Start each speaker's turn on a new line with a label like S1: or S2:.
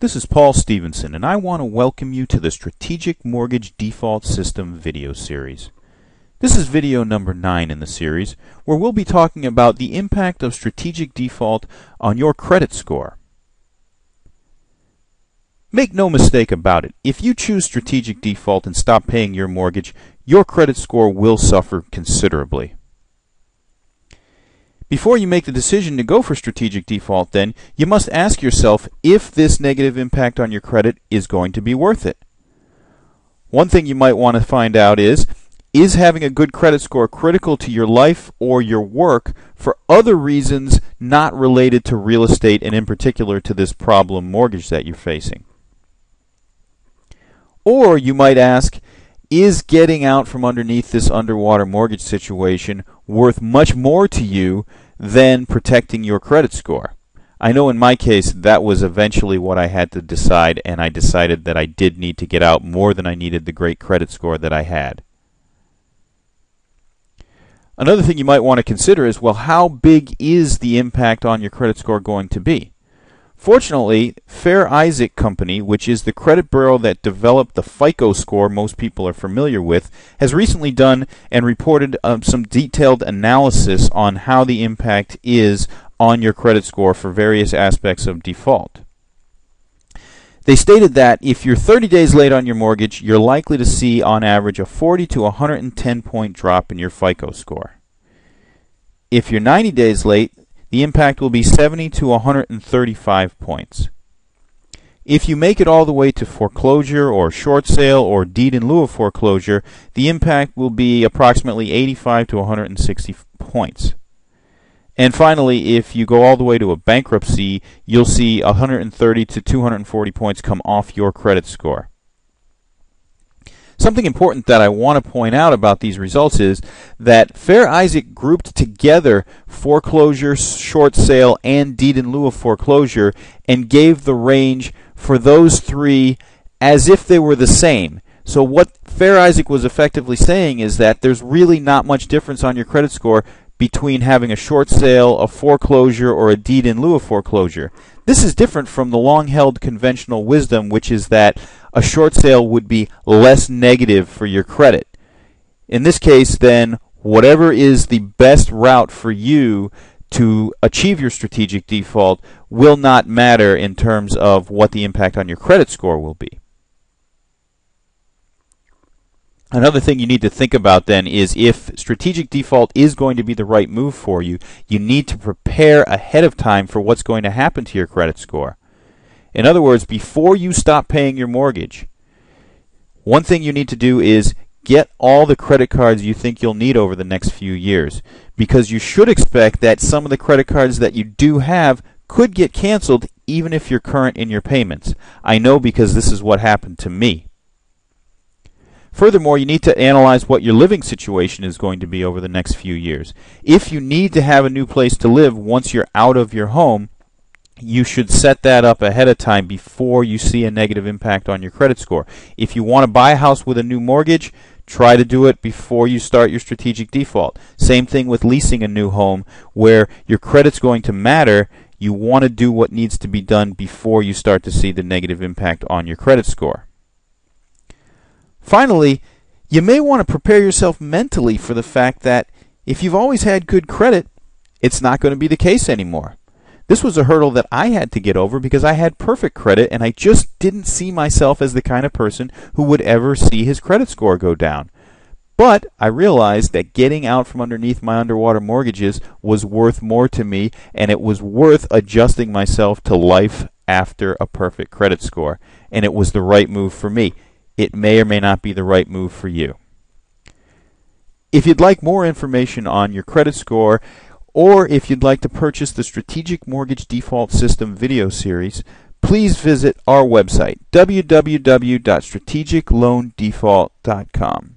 S1: This is Paul Stevenson, and I want to welcome you to the Strategic Mortgage Default System video series. This is video number 9 in the series, where we'll be talking about the impact of strategic default on your credit score. Make no mistake about it, if you choose strategic default and stop paying your mortgage, your credit score will suffer considerably. Before you make the decision to go for strategic default, then, you must ask yourself if this negative impact on your credit is going to be worth it. One thing you might want to find out is having a good credit score critical to your life or your work for other reasons not related to real estate and in particular to this problem mortgage that you're facing? Or you might ask, is getting out from underneath this underwater mortgage situation worth much more to you than protecting your credit score? I know in my case that was eventually what I had to decide, and I decided that I did need to get out more than I needed the great credit score that I had. Another thing you might want to consider is, well, how big is the impact on your credit score going to be? Fortunately, Fair Isaac Company, which is the credit bureau that developed the FICO score most people are familiar with, has recently done and reported some detailed analysis on how the impact is on your credit score for various aspects of default. They stated that if you're 30 days late on your mortgage, you're likely to see on average a 40 to 110 point drop in your FICO score. If you're 90 days late, the impact will be 70 to 135 points. If you make it all the way to foreclosure or short sale or deed in lieu of foreclosure, the impact will be approximately 85 to 160 points. And finally, if you go all the way to a bankruptcy, you'll see 130 to 240 points come off your credit score. Something important that I want to point out about these results is that Fair Isaac grouped together foreclosure, short sale, and deed in lieu of foreclosure and gave the range for those three as if they were the same. So what Fair Isaac was effectively saying is that there's really not much difference on your credit score between having a short sale, a foreclosure, or a deed in lieu of foreclosure. This is different from the long-held conventional wisdom, which is that a short sale would be less negative for your credit. In this case, then, whatever is the best route for you to achieve your strategic default will not matter in terms of what the impact on your credit score will be. Another thing you need to think about then is if strategic default is going to be the right move for you, you need to prepare ahead of time for what's going to happen to your credit score. In other words, before you stop paying your mortgage, one thing you need to do is get all the credit cards you think you'll need over the next few years, because you should expect that some of the credit cards that you do have could get canceled even if you're current in your payments. I know because this is what happened to me. Furthermore, you need to analyze what your living situation is going to be over the next few years. If you need to have a new place to live once you're out of your home, you should set that up ahead of time before you see a negative impact on your credit score. If you want to buy a house with a new mortgage, try to do it before you start your strategic default. Same thing with leasing a new home, where your credit's going to matter. You want to do what needs to be done before you start to see the negative impact on your credit score. Finally, you may want to prepare yourself mentally for the fact that if you've always had good credit, it's not going to be the case anymore. This was a hurdle that I had to get over because I had perfect credit and I just didn't see myself as the kind of person who would ever see his credit score go down. But I realized that getting out from underneath my underwater mortgages was worth more to me, and it was worth adjusting myself to life after a perfect credit score. And it was the right move for me. It may or may not be the right move for you. If you'd like more information on your credit score, or if you'd like to purchase the Strategic Mortgage Default System video series, please visit our website, www.strategicloandefault.com.